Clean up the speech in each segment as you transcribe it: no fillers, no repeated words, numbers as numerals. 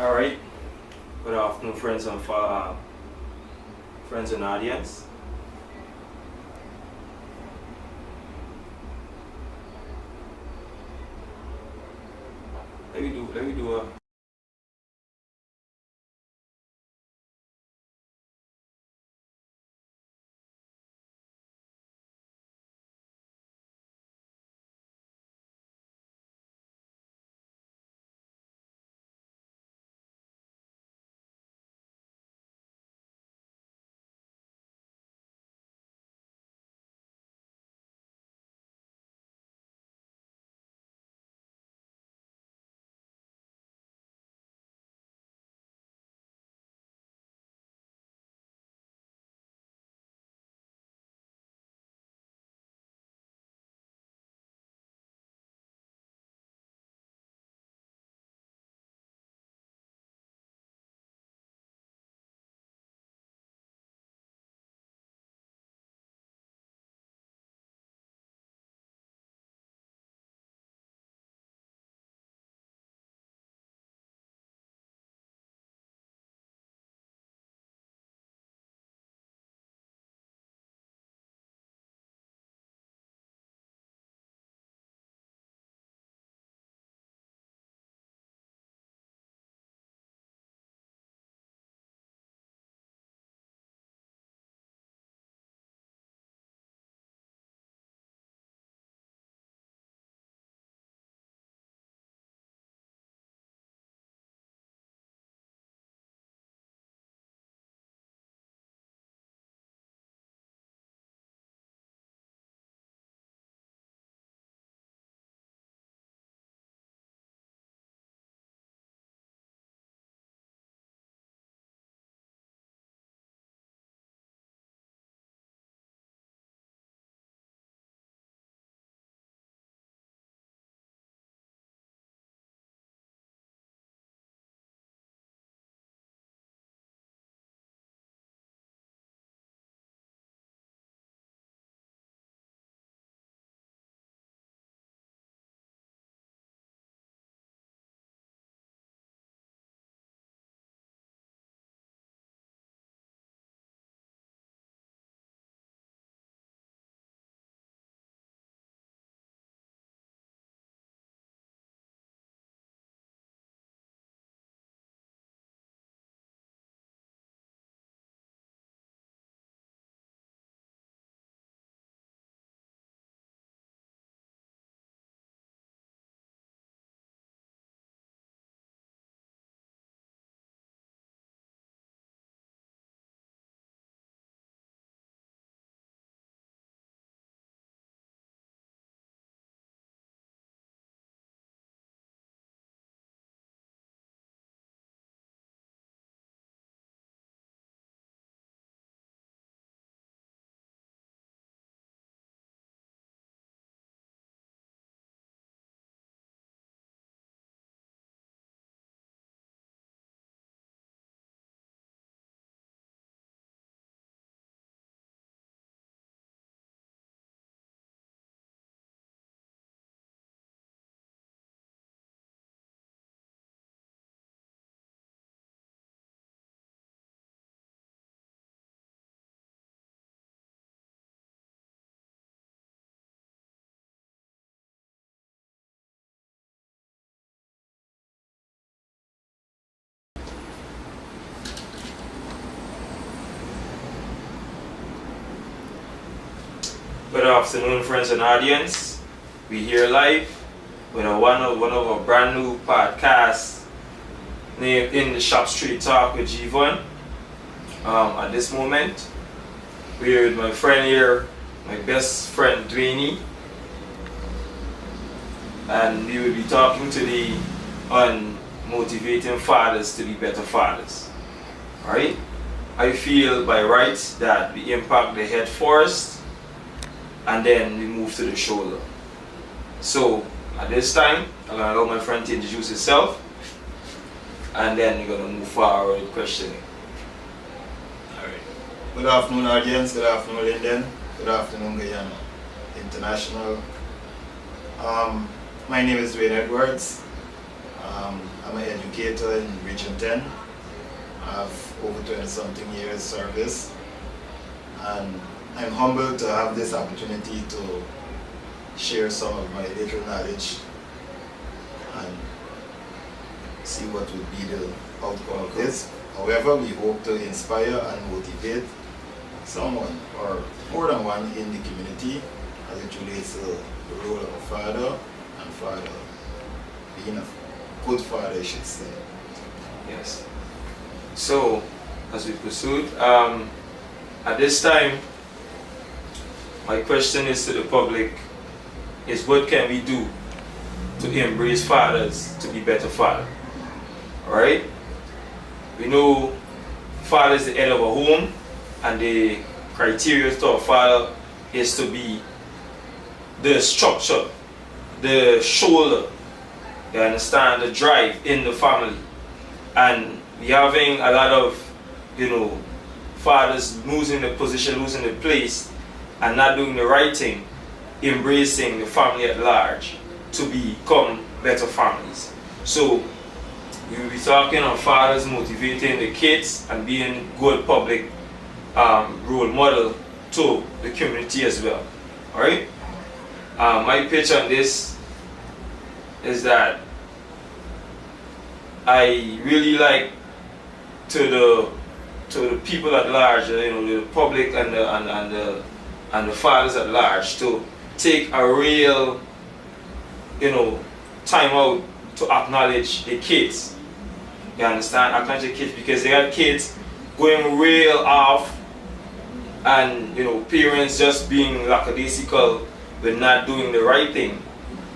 Alright, good afternoon friends and friends and audience. Let me do a good afternoon friends and audience. We here live with one of our brand new podcasts named In the Shop Street Talk with Gevon. At this moment, we're with my friend here, my best friend Dwayne, and we will be talking today on motivating fathers to be better fathers. Alright? I feel by rights that we impact the head first and then we move to the shoulder. So at this time, I'm going to allow my friend to introduce himself and then we're going to move forward with questioning. Alright. Good afternoon audience, good afternoon Linden, good afternoon Guyana International. My name is Dwayne Edwards. I'm an educator in Region 10. I have over 20-something years service, and I'm humbled to have this opportunity to share some of my little knowledge and see what would be the outcome of this. However, we hope to inspire and motivate someone or more than one in the community as it relates to the role of a father and father, being a good father, I should say. Yes. So, as we proceed, at this time, my question is to the public, is what can we do to embrace fathers to be better fathers? Alright? We know father is the head of a home, and the criteria to a father is to be the structure, the shoulder, you understand, the drive in the family. And we having a lot of, fathers losing the position, losing the place, and not doing the right thing, embracing the family at large to become better families. So we will be talking on fathers motivating the kids and being good public role model to the community as well. Alright? My pitch on this is that I really like to the people at large, the public and the fathers at large, to take a real, time out to acknowledge the kids. You understand? Acknowledge the kids, because they got kids going real off, and parents just being lackadaisical with not doing the right thing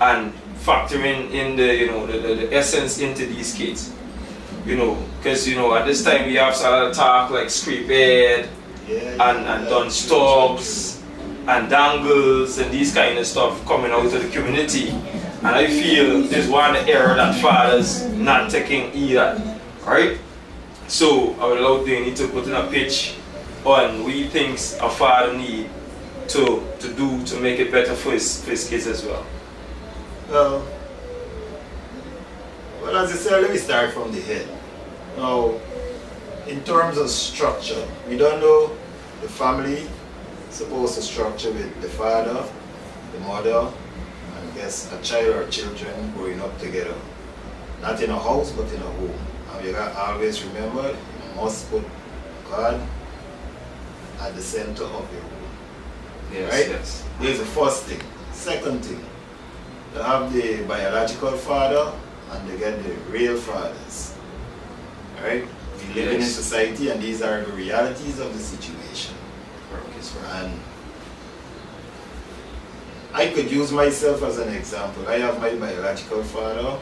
and factoring in the essence into these kids. Because at this time we have a lot of talk like scrape head and done stops and dangles and these kind of stuff coming out of the community, and I feel there's one error that fathers not taking heed at. Alright? So I would love to need to put in a pitch on what he thinks a father need to do to make it better for his kids as well. Well, as I said, let me start from the head. Now, in terms of structure, we don't know the family supposed to structure with the father, the mother, and I guess a child or children growing up together. Not in a house, but in a home. And you gotta always remember, you must put God at the center of your home. Yes, right? Yes. There's the first thing. Second thing, they have the biological father and they get the real fathers. Right? We live in a society, and these are the realities of the situation. And I could use myself as an example. I have my biological father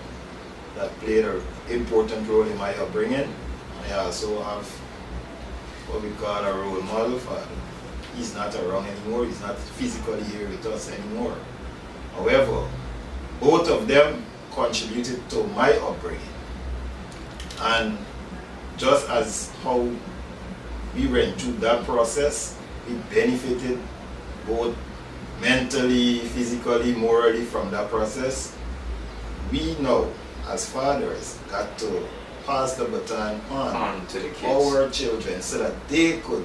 that played an important role in my upbringing. I also have what we call a role model father. He's not around anymore, he's not physically here with us anymore. However, both of them contributed to my upbringing. And just as how we went through that process, we benefited both mentally, physically, morally from that process. We now, as fathers, got to pass the baton on to the kids, our children, so that they could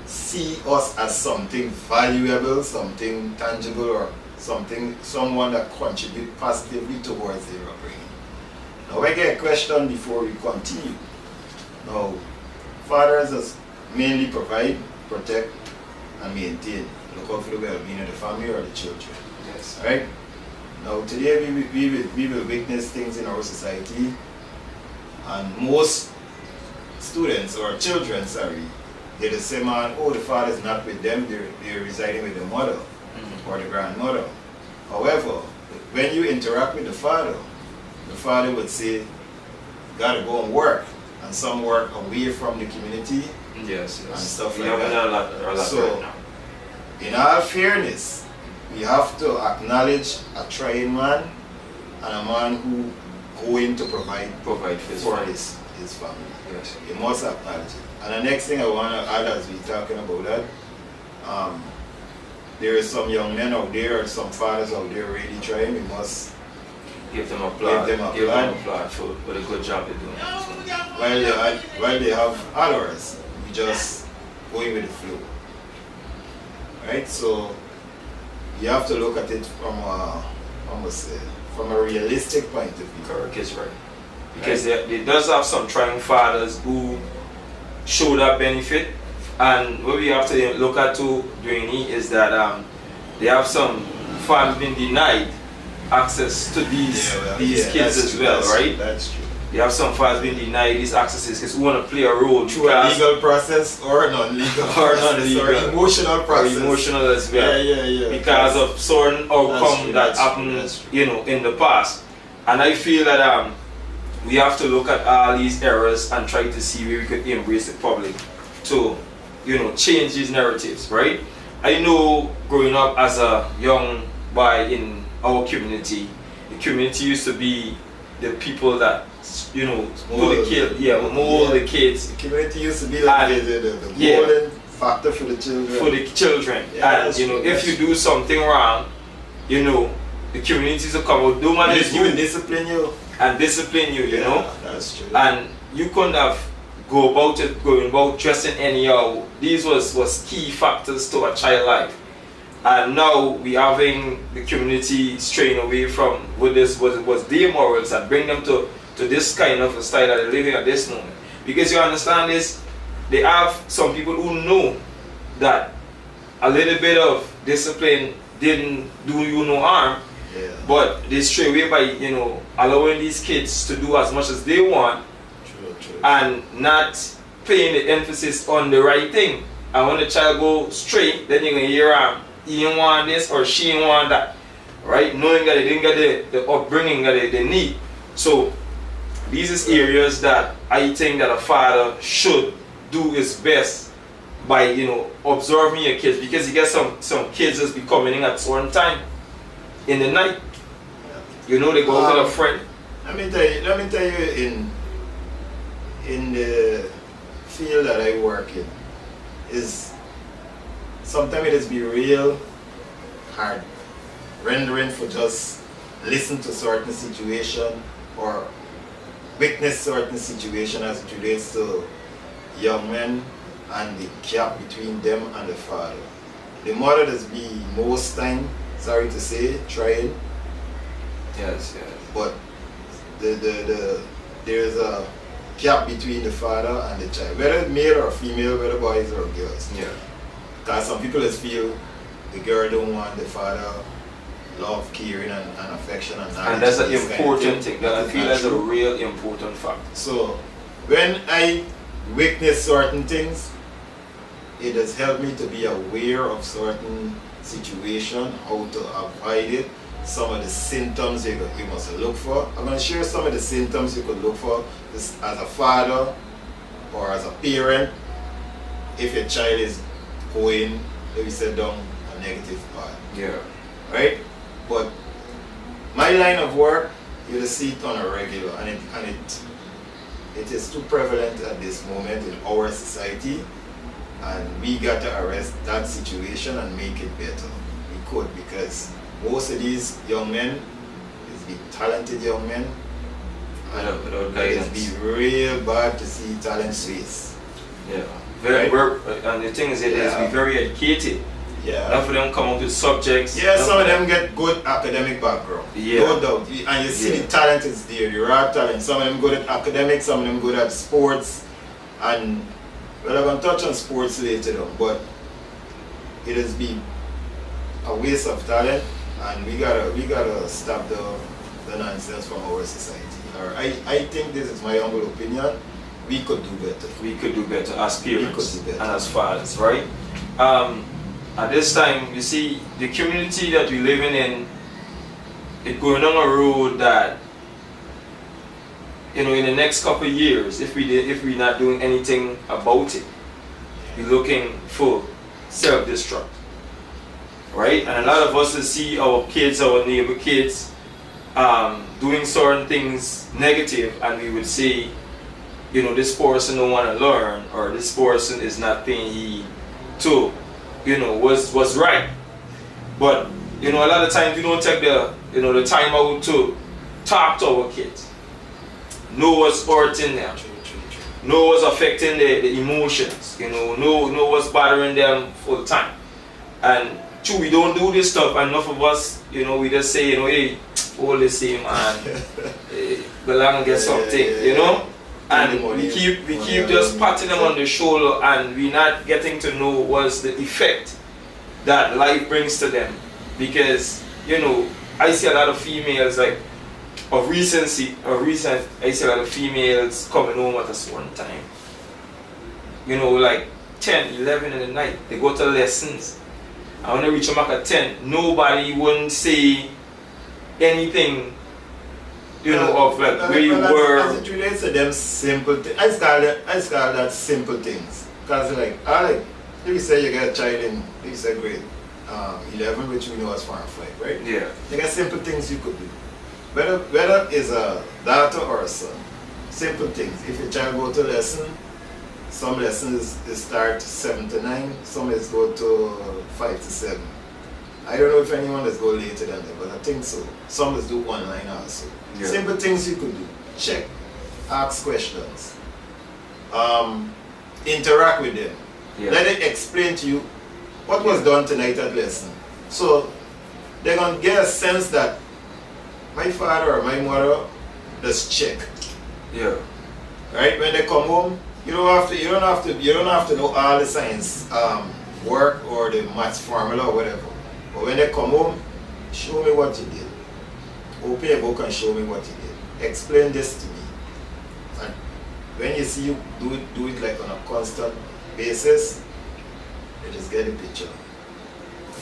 see us as something valuable, something tangible, or someone that contributes positively towards their upbringing. Now I get a question before we continue. Now, fathers just mainly provide, protect, and maintain. Look out for the well-being of the family or the children. Yes. Right? Now today we will witness things in our society, and most students or children, they just say, man, oh, the father is not with them, they're residing with the mother or the grandmother. However, when you interact with the father would say, gotta go and work, and some work away from the community. Yes. And stuff we like that. A lot So, right now. In all fairness, we have to acknowledge a trying man and a man who going to provide for his family. Yes. You must acknowledge it. And the next thing I want to add as we're talking about that, there is some young men out there or some fathers out there really trying. We must Give them applaud. Give them applaud for the good job they're doing. While they have others, we just going with the flow. Right? So you have to look at it from a realistic point of view. Correct is right. Because they does have some trying fathers who show that benefit, and what we have to look at too doing it is that they have some fathers being denied access to these kids as well, right? That's true. They have some fathers being denied these accesses because we want to play a role through a legal process or non-legal or emotional process. Or emotional as well. Yeah. Because of certain outcome that happened, in the past. And I feel that we have to look at all these errors and try to see where we could embrace the public to, change these narratives, right? I know growing up as a young boy in our community, the community used to be the people that mold the kids. The community used to be like the golden factor for the children. For the children. Yeah, and if you do something wrong, the communities will come out, do man is you discipline you. And discipline you, That's true. And you couldn't have going about dressing anyhow. These was key factors to a child life. And now we having the community straying away from what was their morals and bring them to this kind of a style that they're living at this moment. Because you understand this, they have some people who know that a little bit of discipline didn't do you no harm, but they stray away by allowing these kids to do as much as they want. True. And not paying the emphasis on the right thing. And when the child go straight, then you're gonna hear he didn't want this or she didn't want that, right? Knowing that they didn't get the upbringing that they need. So these is areas that I think that a father should do his best by observing your kids, because you get some kids that's be coming in at certain time in the night. They go out with a friend. Let me tell you in the field that I work in is sometimes it is be real hard rendering for just listen to certain situation or witness certain situation as it relates to young men and the gap between them and the father. The mother does be most time, sorry to say, trying. Yes. But there's a gap between the father and the child, whether male or female, whether boys or girls. Yeah. Because some people just feel the girl don't want the father love, caring and affection and knowledge. And that's an important thing. That I feel that's a real important fact. So when I witness certain things, it has helped me to be aware of certain situation, how to avoid it, some of the symptoms you must look for. I'm going to share some of the symptoms you could look for as a father or as a parent if your child is going, let me say, down a negative path. Yeah. Right? But my line of work, you'll see it on a regular, and it is too prevalent at this moment in our society, and we got to arrest that situation and make it better. We could, because most of these young men is be talented young men, and without guidance. It's be real bad to see talent waste. Yeah. And the thing is, it is be very educated. Yeah. Enough of them come up with subjects. Yeah, some of them get good academic background. Yeah. No doubt. And you see the talent is there, the raw talent. Some of them good at academics, some of them good at sports. And well, I'm going to touch on sports later on, but it has been a waste of talent, and we gotta stop the nonsense from our society. I think this is my humble opinion. We could do better. We could do better as parents and as fathers, right? At this time, you see, the community that we're living in, it's going on a road that, in the next couple of years, if we're not doing anything about it, we're looking for self-destruct, right? And a lot of us will see our kids, our neighbor kids, doing certain things negative, and we would say, this person don't want to learn, or this person is not paying heed to, was right. But a lot of times we don't take the the time out to talk to our kids, know what's hurting them, know what's affecting the emotions, you know what's bothering them full time. And true, we don't do this stuff, and enough of us, you know, we just say, you know, hey, all the same, man, go along and get something, you know. And we keep just patting them on the shoulder, and we're not getting to know what's the effect that life brings to them. Because, you know, I see a lot of females, like, I see a lot of females coming home at a certain time. You know, like 10, 11 in the night, they go to lessons. And when they reach back at 10, nobody wouldn't say anything, you know, of like where you were. As it relates to them simple things, I call that simple things. Because like, if you say you got a child in, if you say grade 11, which we know as far and 5, right? Yeah. You got simple things you could do. Whether it's a daughter or a son, simple things. If your child go to lesson, some lessons start 7 to 9, some is go to 5 to 7. I don't know if anyone is go later than that, but I think so. Some is do online also. Yeah. Simple things you could do. Check, ask questions, interact with them. Yeah. Let it explain to you what was done tonight at lesson. So they're gonna get a sense that my father or my mother just check. Yeah. Right? When they come home, you don't have to know all the science work or the maths formula or whatever. But when they come home, show me what you did. Open a book and show me what you did. Explain this to me. And when you see you do it like on a constant basis, you just get a picture.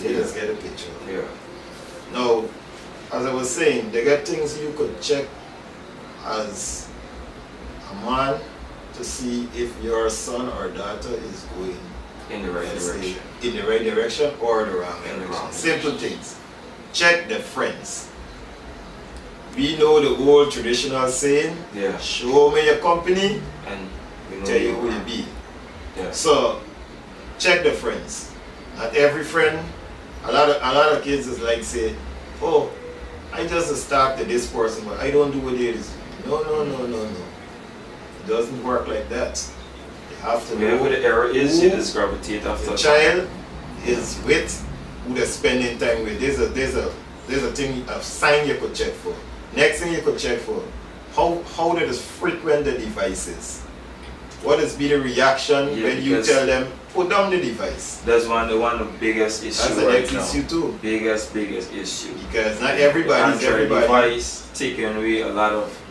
You just get a picture. Yeah. Now, as I was saying, there are things you could check as a man to see if your son or daughter is going in the right direction. In the right direction or the wrong direction. Simple things. Check the friends. We know the old traditional saying, yeah. Show me your company and we know tell you who you be. Yeah. So check the friends. Not every friend, a lot of kids is like say, oh, I just start to this person, but I don't do what it is. No. It doesn't work like that. You have to know wherever the error is, you just gravitate after the child is with, who they're spending time with. There's a thing, a sign you could check for. Next thing you could check for, how they just frequent the devices. What is be the reaction when you tell them, put down the device? That's one of the biggest issues. That's the next issue too. Biggest issue. Because not everybody. Device taking away a lot of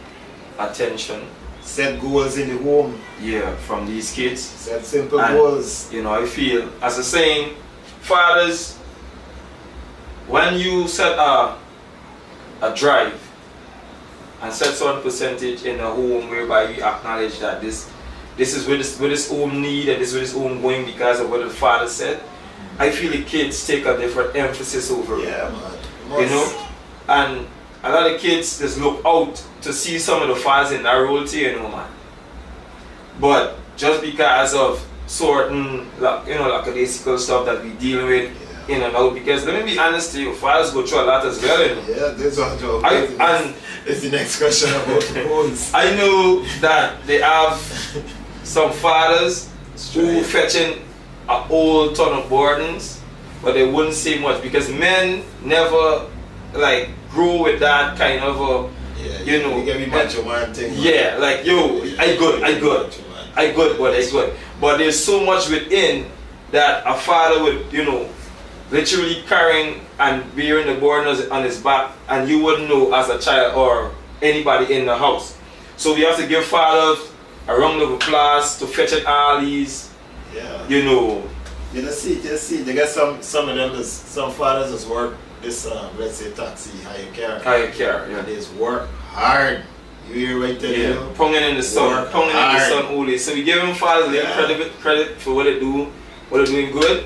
attention. Set goals in the home. Yeah, from these kids. Set simple goals. You know, I feel, as a saying, fathers, when you set a drive and set some percentage in a home whereby you acknowledge that this is where this home need and this is where this home going because of what the father said, I feel the kids take a different emphasis over it. Yeah, man. You know? And a lot of kids just look out to see some of the fathers in that role too, you know, man. But just because of certain, lackadaisical stuff that we deal with in and out, because let me be honest to you, fathers go through a lot as well, you know. Yeah, this one, Joe. And it's the next question about the phones. I know that they have some fathers who fetching a whole ton of burdens, but they wouldn't say much because men never like grow with that kind of a, you know, you get me macho man thing. Yeah, like yo, I good, but there's so much within that a father would, you know, literally carrying and bearing the burden on his back, and you wouldn't know as a child or anybody in the house. So we have to give fathers a round of applause to fetch all these, you know. You just see, they got some of them, some fathers just work this, let's say taxi, hire car, yeah. And they just work hard. You hear right there? Yeah, ponging in the sun, only. So we give them fathers credit for what they do, what they're doing good.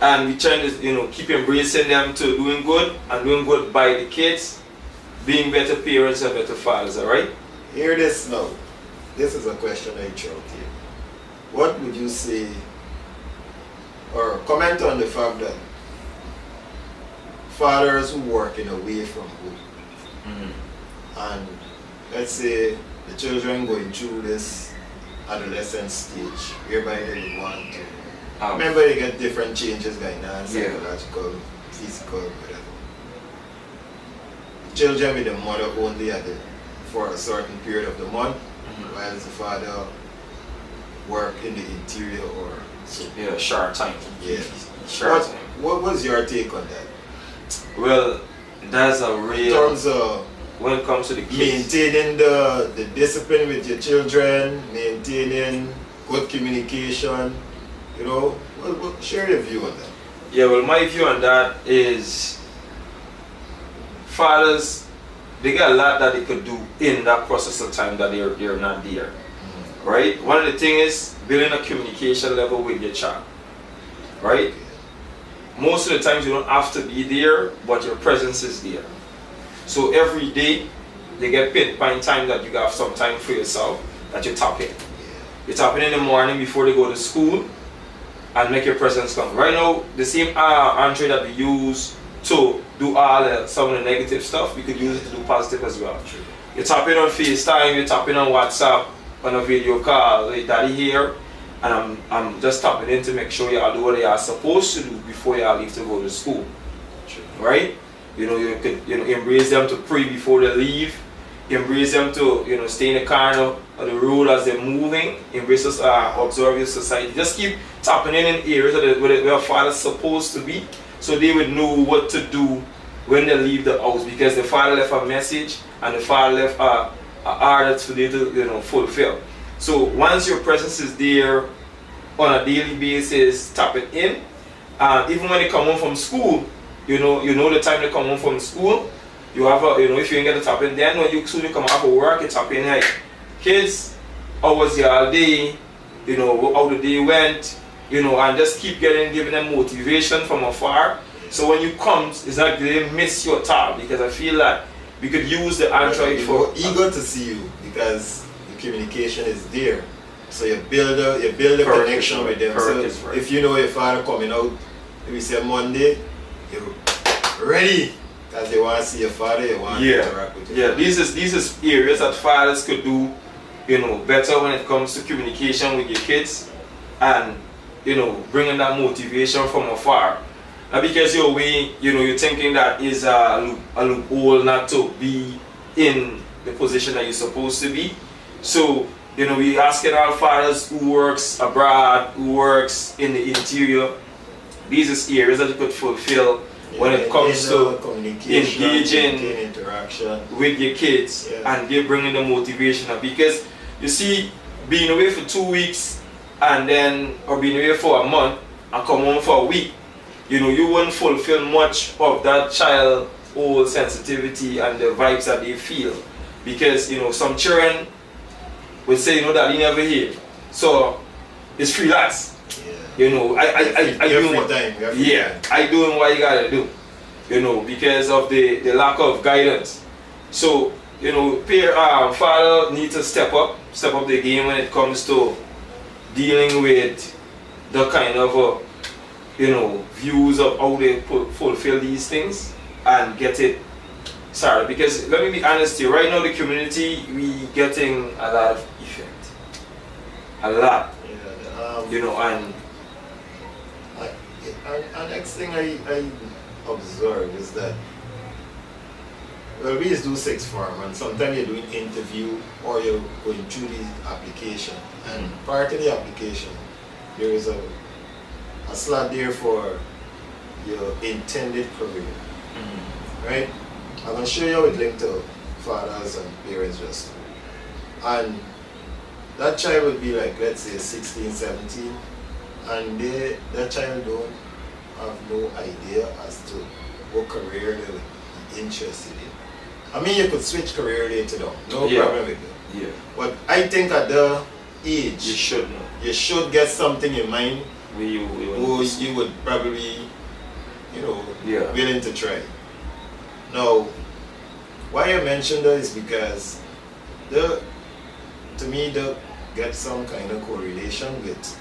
And we try to, you know, keep embracing them to doing good and doing good by the kids, being better parents and better fathers, alright? Hear this now. This is a question I throw out here. What would you say, or comment on the fact that fathers who working away from home, and let's say the children going through this adolescent stage, whereby they would want to. Remember, they get different changes going on, psychological, physical, whatever. The children with the mother only for a certain period of the month, while the father work in the interior or so. Yeah, short time. Yeah. Short time. What was your take on that? Well, that's a real. In terms of when it comes to the kids, maintaining the discipline with your children, maintaining good communication, you know, share your view on that. Yeah, well, my view on that is fathers, they got a lot that they could do in that process of time that they're not there. Right? One of the things is building a communication level with your child. Right? Most of the times you don't have to be there, but your presence is there. So every day, they get pinpoint time that you have some time for yourself that you tap in. You tap in the morning before they go to school and make your presence come. Right now, the same entree that we use to do some of the negative stuff, we could use it to do positive as well. You tap in on FaceTime, you tap in on WhatsApp, on a video call, hey, daddy here, and I'm just tapping in to make sure y'all do what they are supposed to do before y'all leave to go to school. Right? You know, you could embrace them to pray before they leave, embrace them to stay in the corner of the road as they're moving, embrace us, observe your society. Just keep tapping in areas where a father's supposed to be, so they would know what to do when they leave the house, because the father left a message and the father left a order for them to fulfill. So once your presence is there on a daily basis, tap it in. Even when they come home from school, you know the time they come home from school, you have if you ain't get to tap in, then when you soon come out of work, you tap in, hey, kids, how was your day? How the day went, and just keep giving them motivation from afar. So when you come, it's like they miss your tap, because I feel like we could use the Android for eager to see you, because the communication is there. So you build a connection with them. So if you know your father coming out, we say Monday, you're ready, because they want to see your father, you want to interact with your father. These is areas that fathers could do better when it comes to communication with your kids, and bringing that motivation from afar. Because you're thinking that is a loophole not to be in the position that you're supposed to be. So we asking our fathers who works abroad, who works in the interior, these are areas that you could fulfill when it comes to engaging interaction with your kids and bringing the motivation up. Because you see, being away for 2 weeks or being away for a month and come home for a week, you won't fulfill much of that child's sensitivity and the vibes that they feel. Because some children would say that he never here, so it's free lads. I doing what you gotta do, because of the lack of guidance. So father need to step up the game when it comes to dealing with the kind of views of how they fulfill these things and get it. Sorry, because let me be honest here. Right now, the community, we getting a lot of effect, a lot. And next thing I observe is that, well, we just do sixth form, and sometimes you're doing interview or you're going through the application, and part of the application, there is a slot there for your intended career, right? I'm going to show you how it linked to fathers and parents just now. And that child would be like, let's say 16, 17, and that child don't have no idea as to what career they would be interested in. I mean, you could switch career later on, no problem with that. Yeah. But I think at the age, you should know. You should get something in mind who you would probably, willing to try. Now, why I mentioned that is because to me, they get some kind of correlation with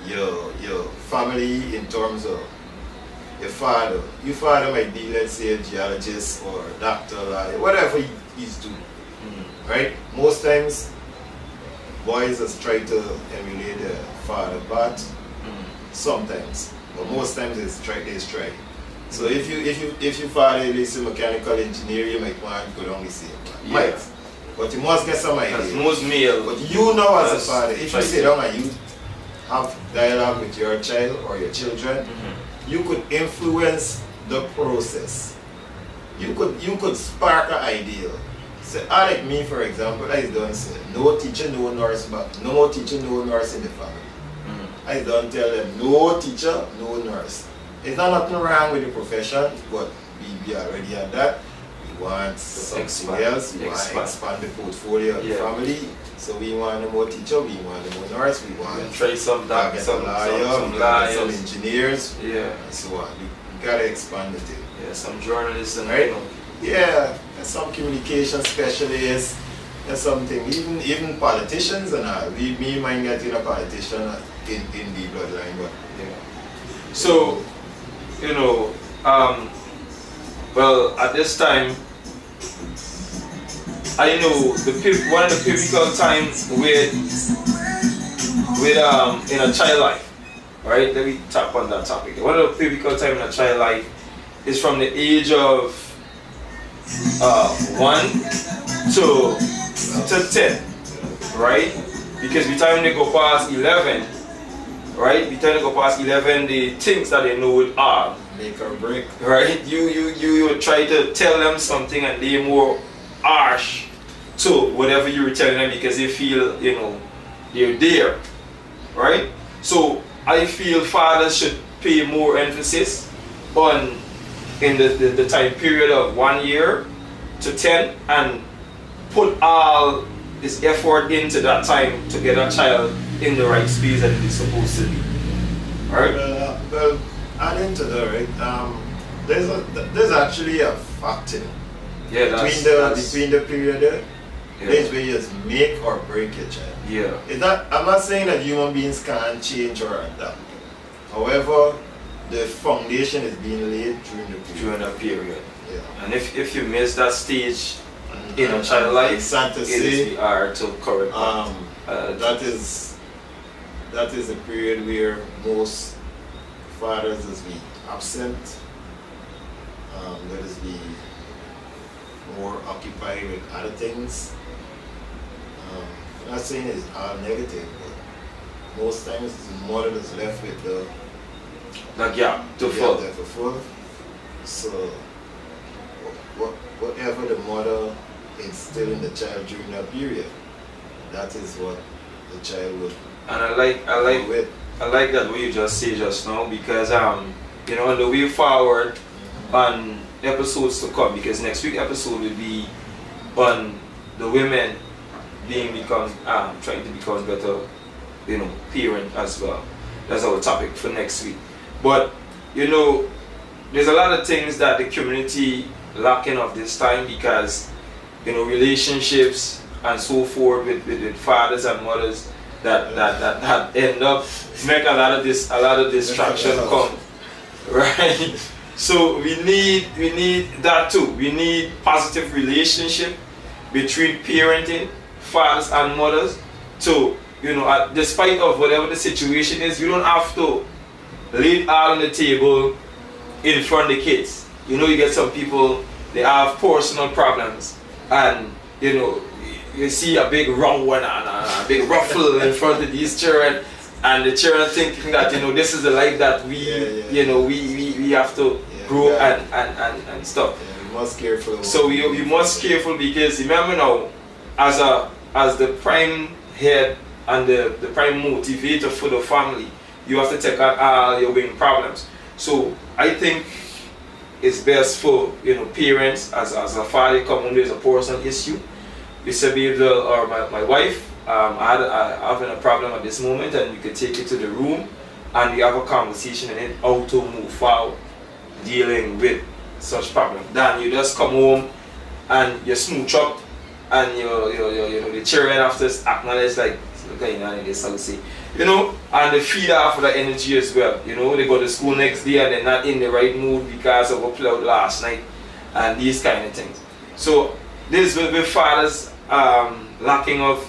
your family in terms of your father. Your father might be, let's say, a geologist or a doctor or whatever is due. Right? Most times, boys just try to emulate their father, but sometimes, but most times they try. So if you father is a mechanical engineer, you might want to go down the same path. Yeah. Might. But you must get some idea. Most male. But you know as a father, if you sit down and you have dialogue with your child or your children, you could influence the process. You could spark an idea. So like me, for example, I don't say no teacher, no nurse, but no teacher, no nurse in the family. I don't tell them no teacher, no nurse. There's not nothing wrong with the profession, but we already at that. We want something else. We want to expand the portfolio of the family. So we want no more teacher, we want no more nurse, we want to try some doctors, some engineers, and so on. We gotta expand the thing. Yeah, some journalists and right? Yeah, and some communication specialists and something. Even politicians and all. Me mind getting a politician in the bloodline, but so well, at this time, I know one of the pivotal times with in a child life, right? Let me tap on that topic. One of the pivotal times in a child life is from the age of 1 to 10, right? Because by the time they go past 11, right? By the time they go past 11, the things that they know are make or break, right? You try to tell them something and they're more harsh to whatever you were telling them because they feel they're there, right? So I feel fathers should pay more emphasis on in the time period of 1 year to 10 and put all this effort into that time to get a child in the right space that it is supposed to be. Alright? Well, adding to that, right? There's actually a factor between the period there. There's where you just make or break your child. I'm not saying that human beings can't change or adapt. However, the foundation is being laid during the period. Yeah. And if you miss that stage in a child life, it's sad to say, it is hard to correct that is a period where most fathers is be absent, that is be more occupied with other things. I'm not saying it's all negative, but most times the mother is left with the gap to fill. So whatever the mother instill in the child during that period, that is what the child would. And I like that what you just said just now because on the way forward on episodes to come, because next week episode will be on the women trying to become better parent as well. That's our topic for next week. But there's a lot of things that the community lacking of this time because relationships and so forth with fathers and mothers that end up make a lot of distraction come, right? So we need that too. We need positive relationship between parenting, fathers and mothers. So despite of whatever the situation is, you don't have to lay it all on the table in front of the kids. You get some people, they have personal problems and you see a big row and a big ruffle in front of these children and the children thinking that this is the life that we have to grow and stuff. We must careful. So we must careful because remember now, as the prime head and the prime motivator for the family, you have to take out all your main problems. So I think it's best for parents as a father come when there's a personal issue. You say, babe, or my wife, I'm having a problem at this moment, and you can take it to the room and we have a conversation and then how to move forward dealing with such problem. Then you just come home and you smooch up and the children have to acknowledge like this and they feed off of the energy as well. They go to school next day and they're not in the right mood because of what played last night and these kind of things. So this with fathers lacking of,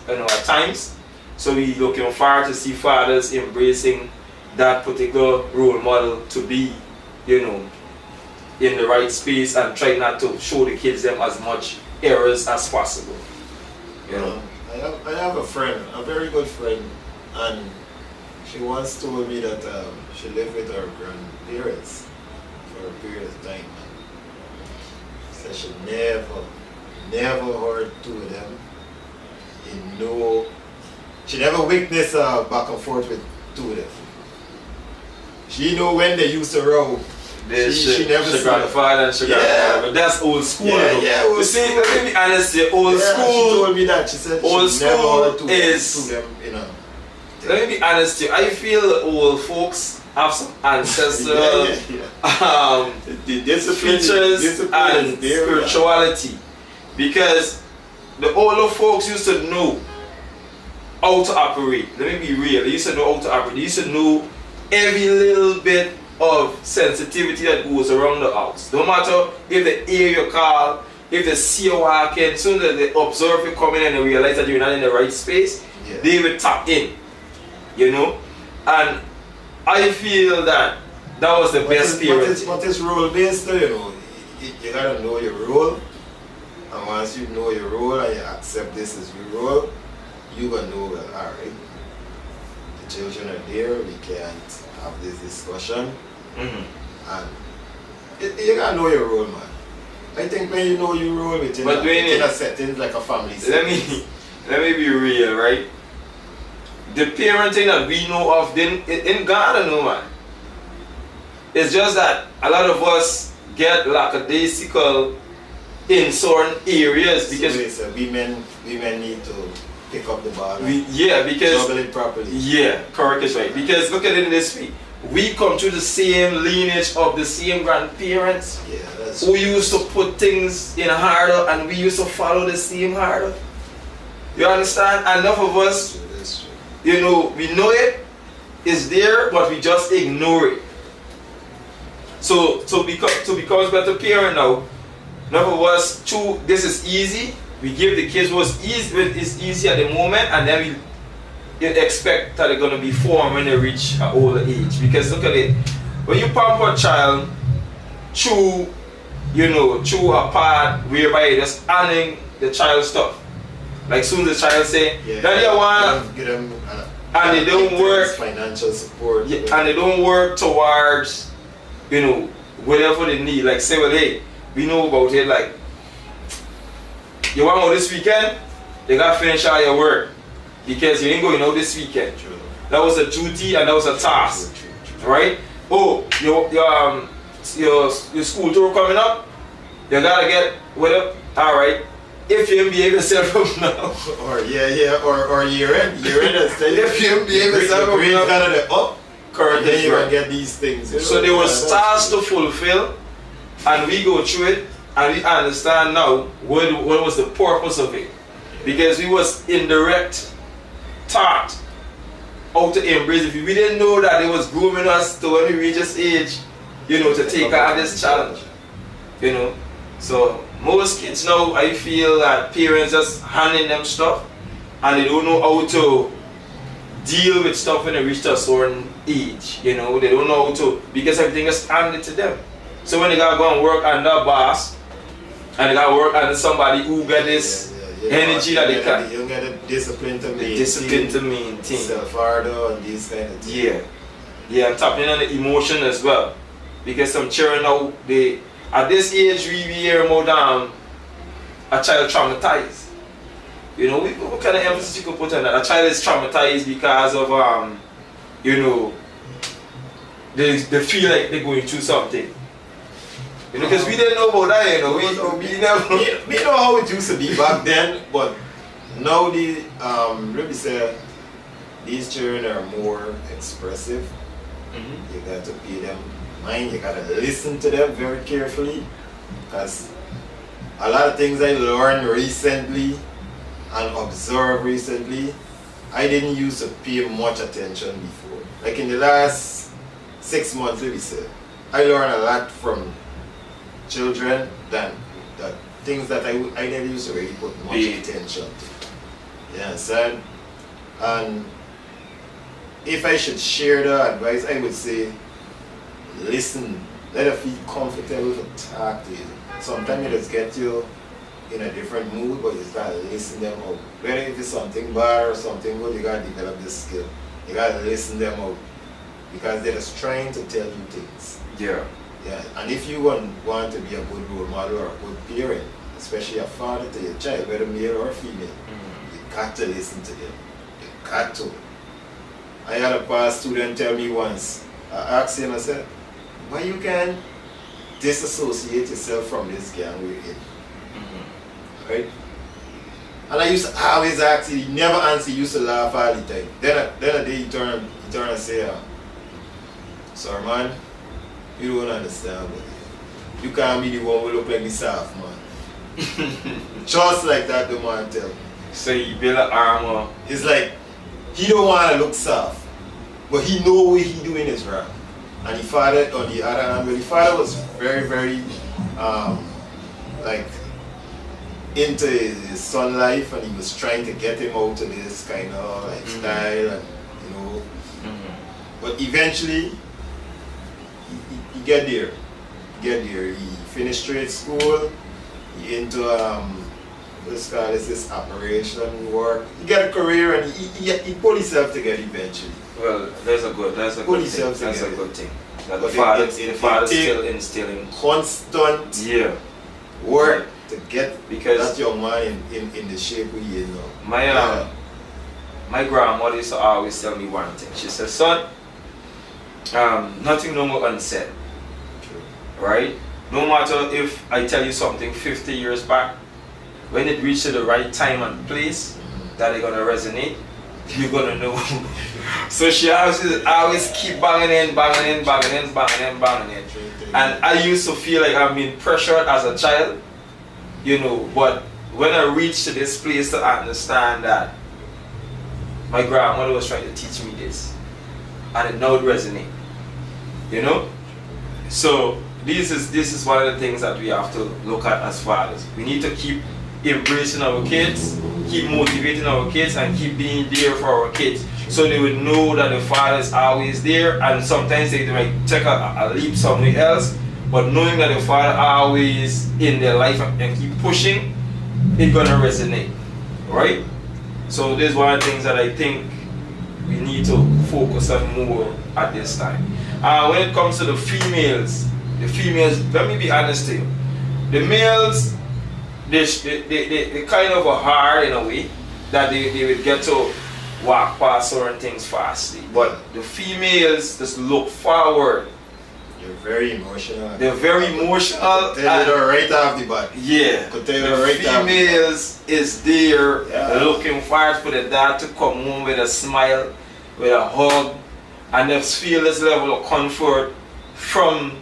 at times. So we looking forward to see fathers embracing that particular role model to be, in the right space and try not to show the kids them as much errors as possible. I have a friend, a very good friend, and she once told me that she lived with her grandparents for a period of time. Said she never heard two of them she never witnessed back and forth with two of them. She know when they used to row. She never she grandfather and she grandfather, but that's old school. Yeah, you see, let me be honest here, old school. She told me that. She said old she school never heard two is. them, Let me be honest here. I feel the old folks have some ancestral features and spirituality, because the older folks used to know how to operate. Let me be real. They used to know how to operate. They used to know every little bit of sensitivity that goes around the house. No matter if they hear your call, if they see you walking, as soon as they observe you coming and they realize that you're not in the right space, they will tap in. And I feel that was the best period. But it's role based, you gotta know your role, and once you know your role and you accept this as your role, you gonna know, well, alright, the children are there, we can't have this discussion, and you gotta know your role, man. I think when you know your role within a setting like a family setting. Let me be real, right? The parenting that we know of in Ghana, no man. It's just that a lot of us get lackadaisical in certain areas because women need to pick up the ball. Because juggle it properly. Yeah, correct is right. Because look at it this way. We come to the same lineage of the same grandparents who used to put things in harder, and we used to follow the same harder. You understand? Enough of us, we know it's there, but we just ignore it. So to become better parent now, enough of us, this is easy. We give the kids what's easy at the moment, and then we expect that they're going to be formed when they reach an older age. Because look at it, when you pamper a child through a part whereby you're just earning the child stuff. Like soon the child say, Daddy, I want, get them, and they don't work, financial support, and they don't work towards, whatever they need. Like say, well, hey, we know about it. Like, you want to go this weekend? You got to finish all your work because you ain't going out this weekend. True. That was a duty and that was a task, right? Oh, your school tour coming up. You gotta get whatever. All right. If you behave yourself from now, or year end, if you behave yourself from now, up, correct, then you can get these things. So there was tasks to fulfill, and we go through it, and we understand now what was the purpose of it, because we was indirect taught how to embrace it. We didn't know that it was grooming us to when we reach this age, to take on this challenge, So most kids now, I feel that parents just handing them stuff and they don't know how to deal with stuff when they reach a certain age. They don't know how to, because everything is handed to them. So when they gotta go and work under a boss and they gotta work under somebody who got this energy that they can. You get a discipline to maintain. Self-harder and these kind of things. Yeah, and tapping on the emotion as well. Because some children now, at this age, we hear more than a child traumatized. What kind of emphasis you can put on that? A child is traumatized because of, they feel like they're going through something. Because we didn't know about that, we know how it used to be back then, but now these children are more expressive. You got to pay them mind, you got to listen to them very carefully, because a lot of things I learned recently and observed recently, I didn't used to pay much attention before. Like in the last 6 months, let me say, I learned a lot from children that things that I never used to really put much attention to. You understand? And if I should share the advice, I would say, listen, let her feel comfortable to talk to you. Sometimes it just get you in a different mood, but you just gotta listen them out. Whether if it's something bad or something good, you gotta develop this skill. You gotta listen them out. Because they're just trying to tell you things. Yeah. Yeah. And if you want to be a good role model or a good parent, especially a father to your child, whether male or female, you got to listen to them. You got to. I had a past student tell me once, I asked him, I said, why you can disassociate yourself from this gang we're in? Right? And I used to always ask him, he never answered, he used to laugh all the time. Then a day he turned and said, sorry man, you don't understand, but you can't be the one who look like the soft man. Just like that the man tell me. So you build an armor. It's like, he don't want to look soft, but he know what he doing is wrong. And the father, on the other hand, the father was very, very, like, into his son life, and he was trying to get him out of this kind of lifestyle, and you know. But eventually, he get there. He finished trade school. He into this operation work. He got a career, and he pulled himself together eventually. Well, that's a good thing. That the father still instilling constant work to get that young man in the shape he is now. My grandmother used to always tell me one thing. She said, son, nothing no more unsaid. True. Right? No matter if I tell you something 50 years back, when it reaches the right time and place that it's gonna resonate, you're gonna know. So she always keep banging in. And I used to feel like I'm being pressured as a child, you know, but when I reached to this place to understand that my grandmother was trying to teach me this, and it now resonate, you know. So this is one of the things that we have to look at as fathers. We need to keep embracing our kids, keep motivating our kids, and keep being there for our kids, so they would know that the father is always there. And sometimes they might take a leap somewhere else, but knowing that the father always in their life and keep pushing, it's gonna resonate, right? So this is one of the things that I think we need to focus on more at this time. When it comes to the females, let me be honest to you, the males, they kind of are hard in a way that they would get to walk past certain things fastly, but the females just look forward. They're very emotional. They're very emotional. They're right off the bat. Yeah. The females is there looking forward for the dad to come home with a smile, with a hug, and they feel this level of comfort from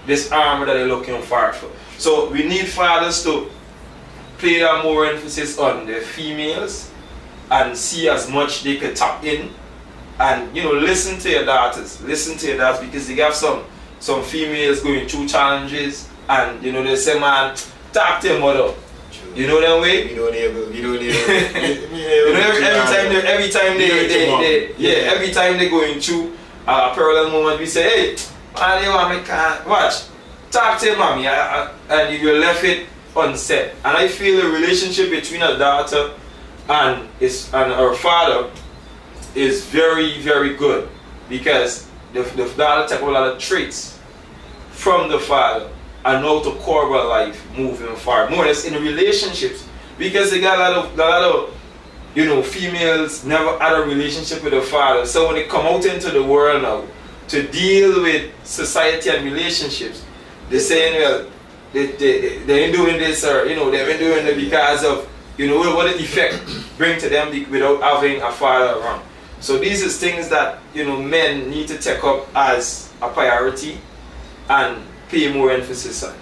this armor that they're looking forward for. So we need fathers to play a more emphasis on the females and see as much they could tap in, and you know, listen to your daughters because they have some females going through challenges, and you know, they say, man, talk to your mother. True. You know that way? We don't even every time they going through a parallel moment, we say, hey, man, you want me can't watch. Talk to your mommy, and you left it unsaid. And I feel the relationship between a daughter and her father is very, very good, because the daughter takes a lot of traits from the father and know to core her life moving forward. More or less in relationships, because they got a lot of you know, females never had a relationship with the father. So when they come out into the world now to deal with society and relationships, they're saying, well, they ain't doing this, or you know, they've been doing it because of, you know, what the effect bring to them without having a father around. So these are things that, you know, men need to take up as a priority and pay more emphasis on.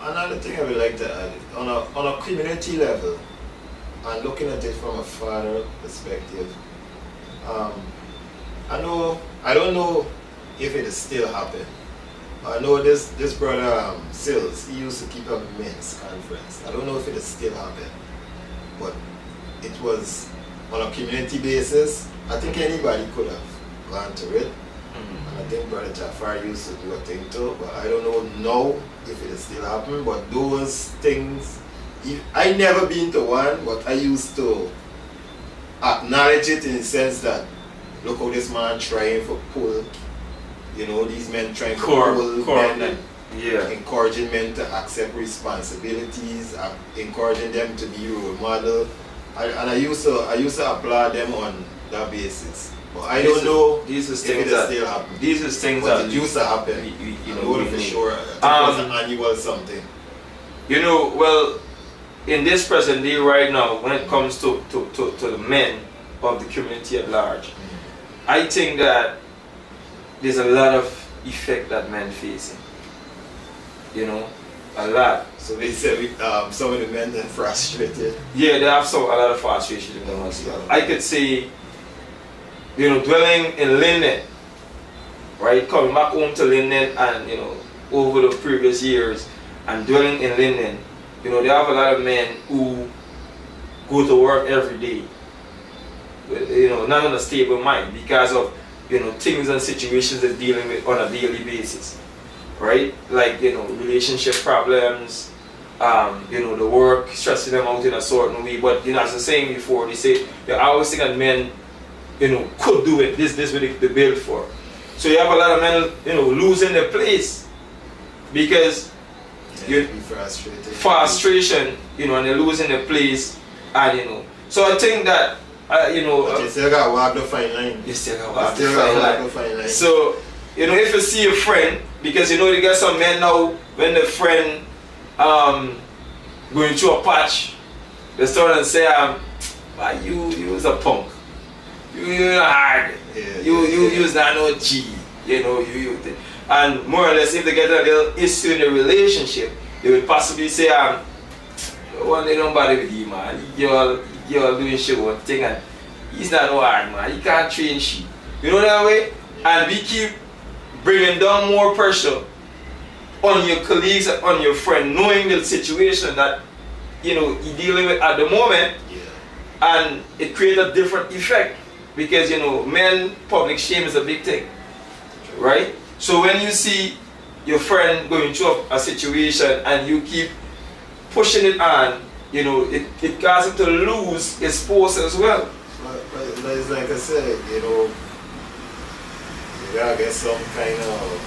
Another thing I would like to add, on a community level, and looking at it from a father perspective, I don't know if it is still happening, I know this brother Sills, he used to keep up a men's conference. I don't know if it is still happening, but it was on a community basis. I think anybody could have gone to it. And I think Brother Jafar used to do a thing too, but I don't know now if it is still happening. But those things, I never been to one, but I used to acknowledge it in the sense that look how this man trying to pull, you know, these men trying to pull men and encouraging men to accept responsibilities, encouraging them to be role model. And I used to applaud them on that basis. But I don't know these if it is still happening. These are things but that it used to happen. You know for sure. I think it was an annual something. You know, well, in this present day right now, when it comes to the men of the community at large, I think that there's a lot of effect that men facing. You know, a lot. So they said some of the men are frustrated. Yeah, they have a lot of frustration in them as well. I could say, you know, dwelling in Linden, right? Coming back home to Linden and, you know, over the previous years and dwelling in Linden, you know, they have a lot of men who go to work every day, you know, not on a stable mind because of, you know, things and situations they're dealing with on a daily basis, right? Like, you know, relationship problems, you know, the work stressing them out in a certain way. But, you know, as I was saying before, they always think that men, you know, could do it, this what they built for. So you have a lot of men, you know, losing their place because frustration, you know, and they're losing their place, and you know. So I think that, you know, but you still got to walk the fine line. You still got to walk the fine line. So, you know, if you see a friend, because you know you get some men now when the friend going through a patch, they start and say, you was a punk. You hard. You was not no G. You know, and more or less if they get a little issue in the relationship, they would possibly say, one day nobody with you, man. You're doing shit one thing and he's not no hard, man. He can't train shit. You know that way? And we keep bringing down more pressure on your colleagues and on your friend, knowing the situation that, you know, you're dealing with at the moment, and it creates a different effect because, you know, men, public shame is a big thing, right? So when you see your friend going through a situation and you keep pushing it on, you know, it causes him to lose his post as well. But it's like I said, you know, you gotta get some kind of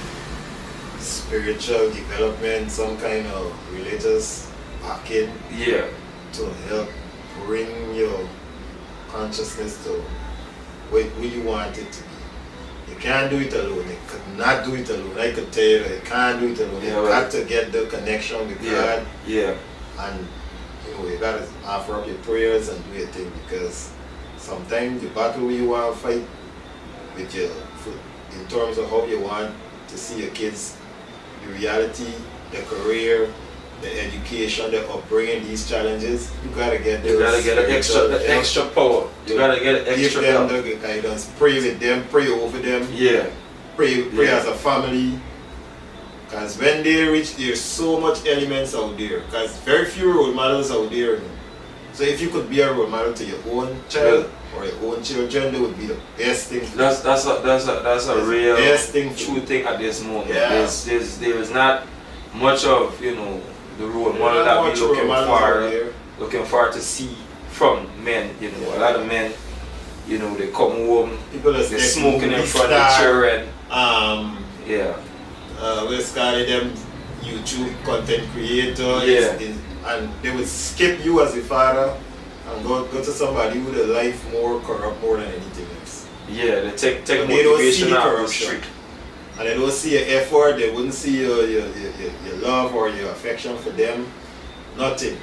spiritual development, some kind of religious backing to help bring your consciousness to where you want it to be. You can't do it alone. You could not do it alone. I could tell you that you can't do it alone. You got to get the connection with God. And you know, you got to offer up your prayers and do your thing, because sometimes the battle you want to fight with your foot in terms of how you want to see your kids, the reality, the career, the education, the upbringing, these challenges, you gotta get those. You gotta get the extra power. You gotta get extra help. Give them the guidance. Pray with them. Pray over them. Pray as a family. Because when they reach, there's so much elements out there. Because very few role models out there. You know. So if you could be a role model to your own child or your own children, that would be the best thing. That's a real best thing, true thing at this moment. There is not much of, you know, the role model that we're looking for to see from men. You know, a lot of men, you know, they come home, they're smoking in front of children. We started them YouTube content creators, and they would skip you as a father and go to somebody with a life more corrupt more than anything else. They take motivation out of the street. And they don't see your effort, they wouldn't see your love or your affection for them, nothing.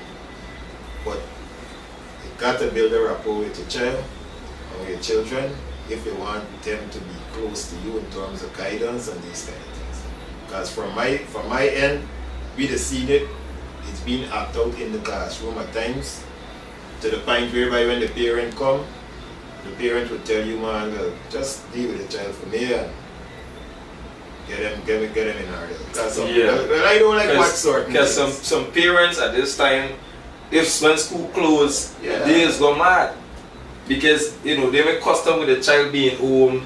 But you got to build a rapport with your child or your children if you want them to be close to you in terms of guidance and these kind of things. Because from my end, we have seen it, it's been acted out in the classroom at times, to the point whereby when the parent come, the parent would tell you, man, just deal with the child for me. get them in order. I don't like watch certain things. Because some parents at this time, when school closed, they just go mad. Because, you know, they were accustomed with the child being home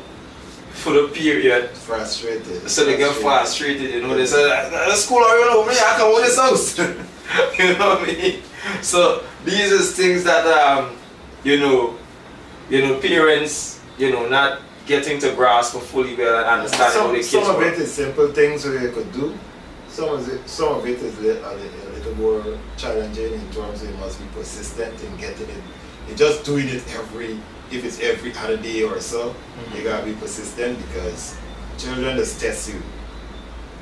for the period. Frustrated. So they get frustrated, you know. They say, the school are all over me, I can own this house. You know what I mean? So these are things that, you know, parents, you know, not getting to grasp fully well and understanding how the kids work. Some of it is simple things that you could do. Some of it is a little more challenging in terms of you must be persistent in getting it. You're just doing it if it's every other day or so, you gotta be persistent because children just test you.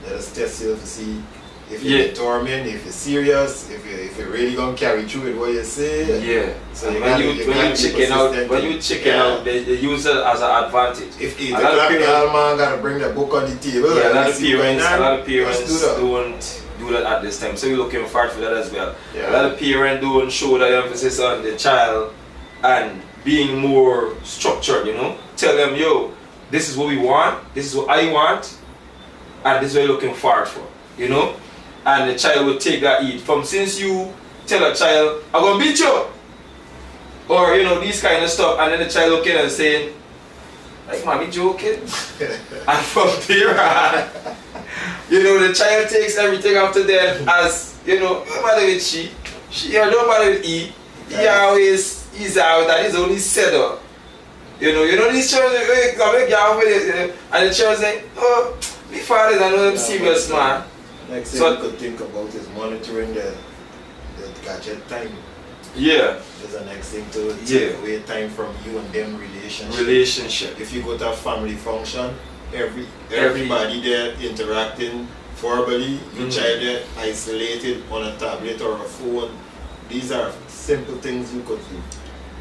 They just test you to see if you're determined, if you're serious, if you're really gonna carry through with what you say. Yeah. So when you chicken out, they use it as an advantage. If the man gotta bring the book on the table, a lot of parents don't do that at this time. So we're looking forward for that as well. Yeah. A lot of parents don't show the emphasis on the child and being more structured, you know. Tell them, yo, this is what we want, this is what I want, and this is what you're looking forward for, you know. And the child will take that heat. From since you tell a child, I'm gonna beat you, or you know, these kind of stuff, and then the child looking and saying, like, mommy joking? And from there, you know, the child takes everything after them as, you know, no matter with she or no matter with he always is out that he's only settled. You know these children, and the children say, oh, my father, I know I'm serious, man. Next thing you could think about is monitoring the gadget time. Yeah. There's the next thing to take away time from you and them relationship. If you go to a family function, everybody there interacting verbally, your child there isolated on a tablet or a phone. These are simple things you could do.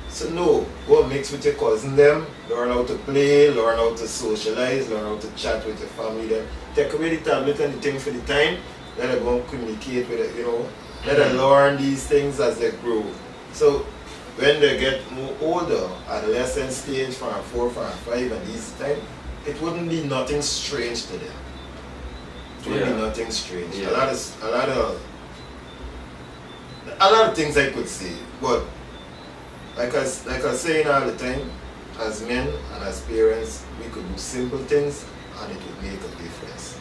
So no, go and mix with your cousin them, learn how to play, learn how to socialize, learn how to chat with your family them. Take away the tablet and the thing for the time, let them go and communicate with it, you know. Let them learn these things as they grow. So when they get more older, adolescent stage, from 4, from 5 and these time, it wouldn't be nothing strange to them. It wouldn't be nothing strange. Yeah. A lot of things I could say, but like I was saying all the time, as men and as parents, we could do simple things and it would make a difference.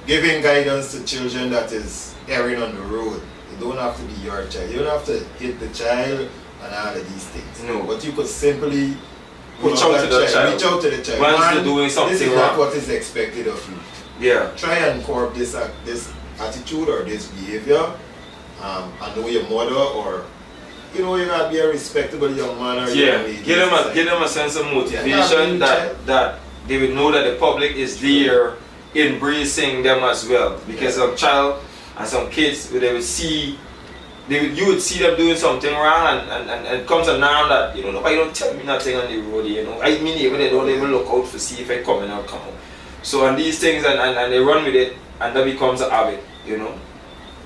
Giving guidance to children that is erring on the road. You don't have to be your child. You don't have to hit the child and all of these things. No. But you could simply reach out to the child. Reach out to the child. Once they're doing something this is wrong. not what is expected of you. Yeah. Try and curb this attitude or this behavior. I know your mother, or you know, you gotta be a respectable young man or young lady. Give them a sense of motivation that they will know that the public is there embracing them as well. Because some child and some kids, they will see, you would see them doing something wrong, and it comes a now that, you know, nobody don't tell me nothing on the road, you know. I mean, even they don't even look out to see if I come in or come out. So and these things, and they run with it, and that becomes a habit, you know.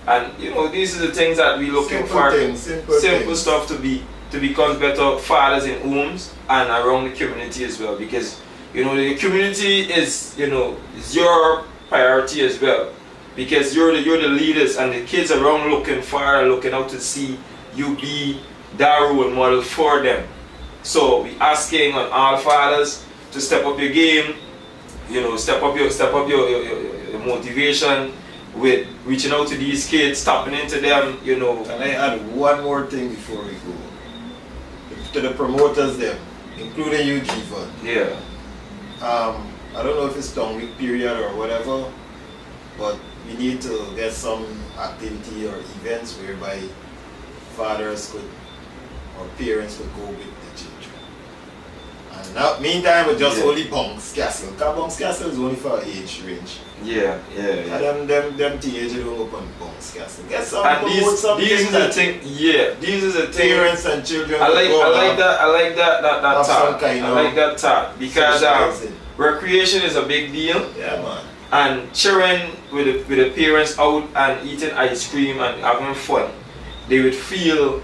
And you know, these are the things that we looking for. Simple stuff to become better fathers in homes and around the community as well. Because you know, the community is, you know, is your priority as well. Because you're the leaders, and the kids around looking out to see you be that role model for them. So we asking on all fathers to step up your game. You know, step up your motivation with reaching out to these kids, tapping into them, you know. Can I add one more thing before we go? To the promoters them, including you, Gevon. Yeah. I don't know if it's tongue week period or whatever, but we need to get some activity or events whereby fathers could, or parents could go with the children. And now, meantime, it's just only Bunks Castle. Because Bunks Castle is only for age range. Yeah. And them teenagers don't go on Bunks Castle. Get some, and these are the thing. Yeah, these are the thing. Parents and children. I like that thought. I like that thought because recreation is a big deal. Yeah, man. And children with the parents out and eating ice cream and having fun, they would feel,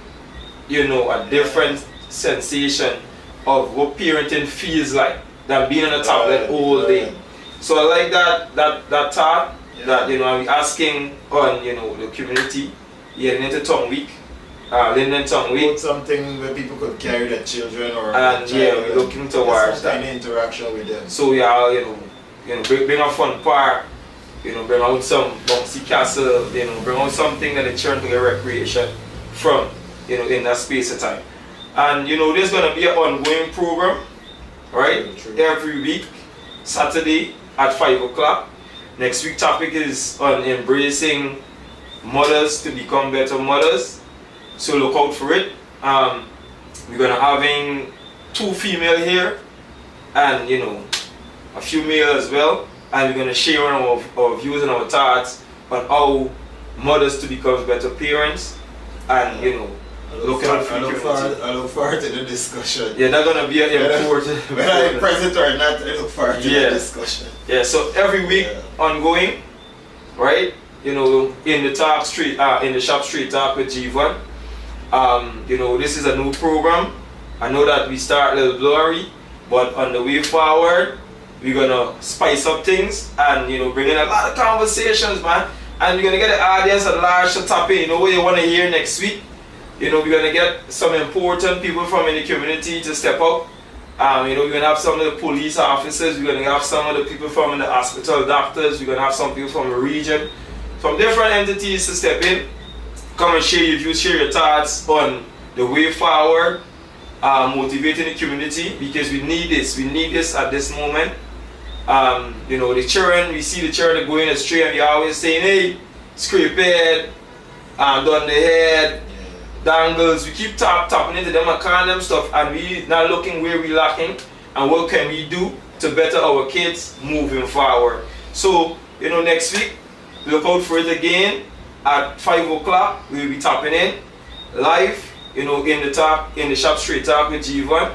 you know, a different sensation of what parenting feels like. than being on a tablet all day. So I like that thought, that I'm asking on the community, getting into tongue week, learning tongue week. Something where people could carry their children or we're looking towards some kind of interaction with them. So bring a fun park, bring out some bouncy castle, bring out something that the children can get recreation from, in that space of time. And there's gonna be an ongoing program, right? Every week, Saturday at 5 o'clock. Next week topic is on embracing mothers to become better mothers. So look out for it. We're gonna having 2 female here and a few male as well, and we're gonna share our views and our thoughts on how mothers to become better parents, and I look forward to the discussion. Yeah, that's gonna be an important. Whether I'm present or not, I look forward to the discussion. Yeah, so every week ongoing, right? In the talk street, in the shop street talk with Gevon. This is a new program. I know that we start a little blurry, but on the way forward, we're gonna spice up things and bring in a lot of conversations, man. And we're gonna get the audience at large to tap in. What you wanna hear next week. We're gonna get some important people from in the community to step up. We're gonna have some of the police officers. We're gonna have some of the people from the hospital, doctors. We're gonna have some people from the region, from different entities to step in. Come and share your views, share your thoughts on the way forward, motivating the community, because we need this. We need this at this moment. The children, we see the children going astray, and we always saying, hey, scrape head, done the head, dangles. We keep tapping into them and calling them stuff, and we not looking where we lacking and what can we do to better our kids moving forward. So, next week, look out for it again at 5 o'clock. We'll be tapping in live, in the shop straight talk with Gevon,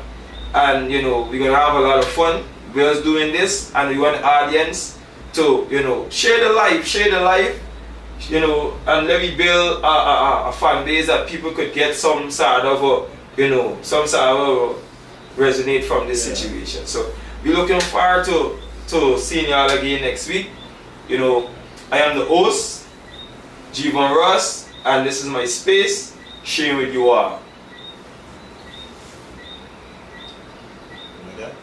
and we're gonna have a lot of fun. We're just doing this, and we want the audience to share the life, and let me build a fan base that people could get some sort of resonate from this situation. So we're looking forward to seeing y'all again next week. I am the host, Gevon Ross, and this is my space, sharing with you all. Like that?